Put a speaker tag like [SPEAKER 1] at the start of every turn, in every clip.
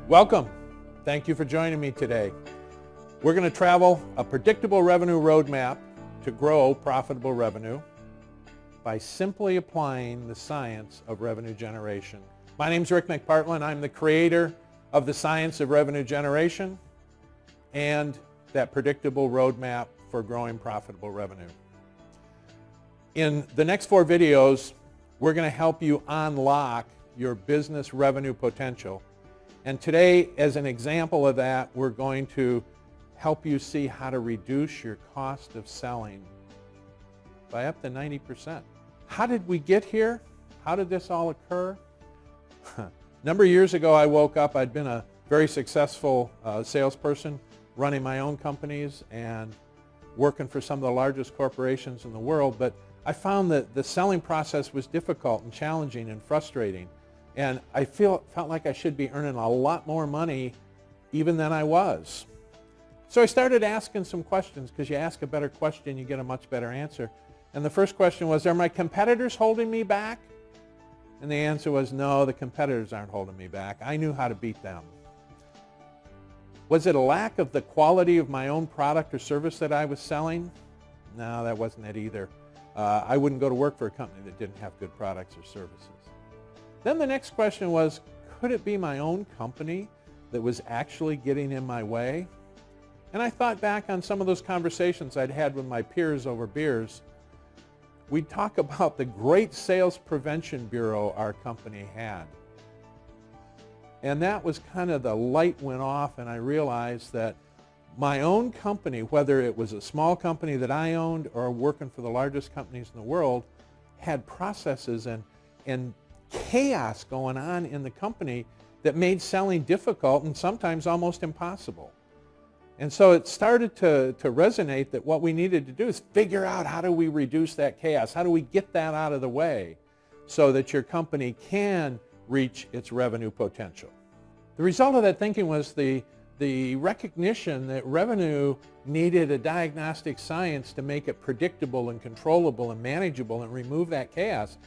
[SPEAKER 1] Welcome. Thank you for joining me today. We're going to travel a predictable revenue roadmap to grow profitable revenue by simply applying the science of revenue generation. My name is Rick McPartland. I'm the creator of the science of revenue generation and that predictable roadmap for growing profitable revenue. In the next 4 videos, we're going to help you unlock your business revenue potential. And today, as an example of that, we're going to help you see how to reduce your cost of selling by up to 90%. How did we get here? How did this all occur? A number of years ago, I woke up. I'd been a very successful salesperson, running my own companies and working for some of the largest corporations in the world. But I found that the selling process was difficult and challenging and frustrating. And I felt like I should be earning a lot more money even than I was. So I started asking some questions, because you ask a better question, you get a much better answer. And the first question was, are my competitors holding me back? And the answer was, no, the competitors aren't holding me back. I knew how to beat them. Was it a lack of the quality of my own product or service that I was selling? No, that wasn't it either. I wouldn't go to work for a company that didn't have good products or services. Then the next question was, could it be my own company that was actually getting in my way? And I thought back on some of those conversations I'd had with my peers over beers. We'd talk about the great sales prevention bureau our company had. And that was kind of the light went off, and I realized that my own company, whether it was a small company that I owned or working for the largest companies in the world, had processes and chaos going on in the company that made selling difficult and sometimes almost impossible. And so it started to resonate that what we needed to do is figure out, how do we reduce that chaos? How do we get that out of the way so that your company can reach its revenue potential? The result of that thinking was the recognition that revenue needed a diagnostic science to make it predictable and controllable and manageable and remove that chaos.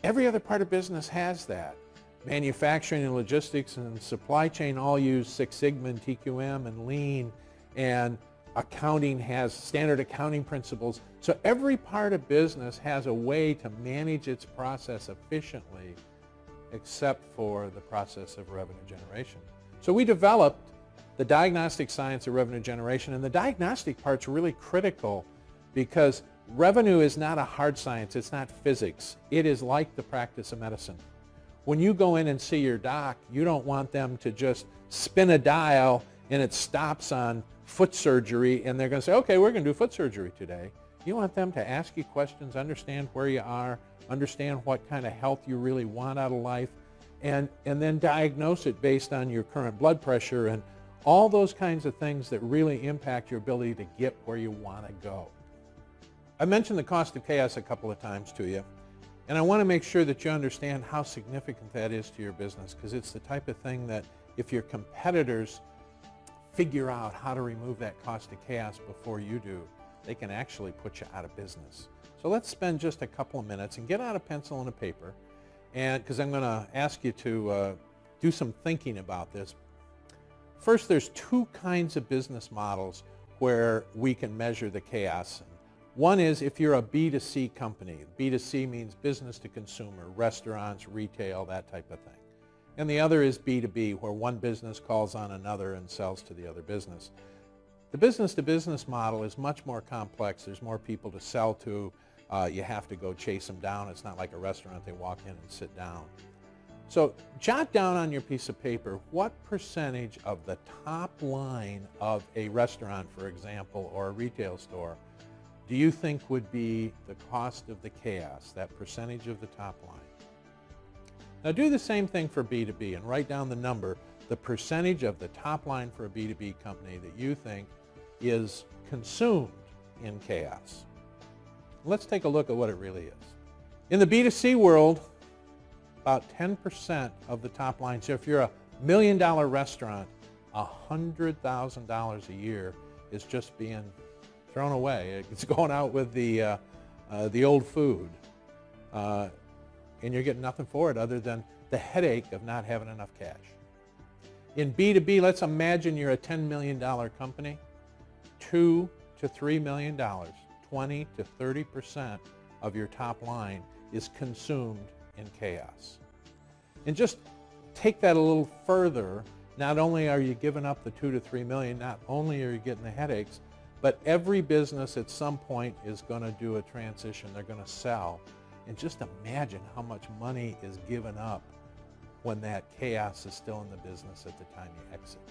[SPEAKER 1] Every other part of business has that. Manufacturing and logistics and supply chain all use Six Sigma and TQM and Lean, and accounting has standard accounting principles. So every part of business has a way to manage its process efficiently, except for the process of revenue generation. So we developed the diagnostic science of revenue generation, and the diagnostic part's really critical because revenue is not a hard science. It's not physics. It is like the practice of medicine. When you go in and see your doc, you don't want them to just spin a dial and it stops on foot surgery and they're going to say, okay, we're going to do foot surgery today. You want them to ask you questions, understand where you are, understand what kind of health you really want out of life, and then diagnose it based on your current blood pressure and all those kinds of things that really impact your ability to get where you want to go. I mentioned the cost of chaos a couple of times to you, and I want to make sure that you understand how significant that is to your business, because it's the type of thing that if your competitors figure out how to remove that cost of chaos before you do, they can actually put you out of business. So let's spend just a couple of minutes and get out a pencil and a paper, and because I'm going to ask you to do some thinking about this. First, there's 2 kinds of business models where we can measure the chaos. One is if you're a B2C company. B2C means business to consumer, restaurants, retail, that type of thing. And the other is B2B, where one business calls on another and sells to the other business. The business-to-business model is much more complex. There's more people to sell to. You have to go chase them down. It's not like a restaurant. They walk in and sit down. So jot down on your piece of paper what percentage of the top line of a restaurant, for example, or a retail store, do you think would be the cost of the chaos, that percentage of the top line? Now do the same thing for B2B and write down the number, the percentage of the top line for a B2B company that you think is consumed in chaos. Let's take a look at what it really is. In the B2C world, about 10% of the top line. So if you're a $1 million restaurant, $100,000 a year is just being thrown away. It's going out with the the old food, and you're getting nothing for it other than the headache of not having enough cash. In B2B, let's imagine you're a $10 million company, $2 to $3 million, 20 to 30% of your top line is consumed in chaos. And just take that a little further. Not only are you giving up the 2 to 3 million, not only are you getting the headaches, but every business at some point is going to do a transition. They're going to sell. And just imagine how much money is given up when that chaos is still in the business at the time you exit.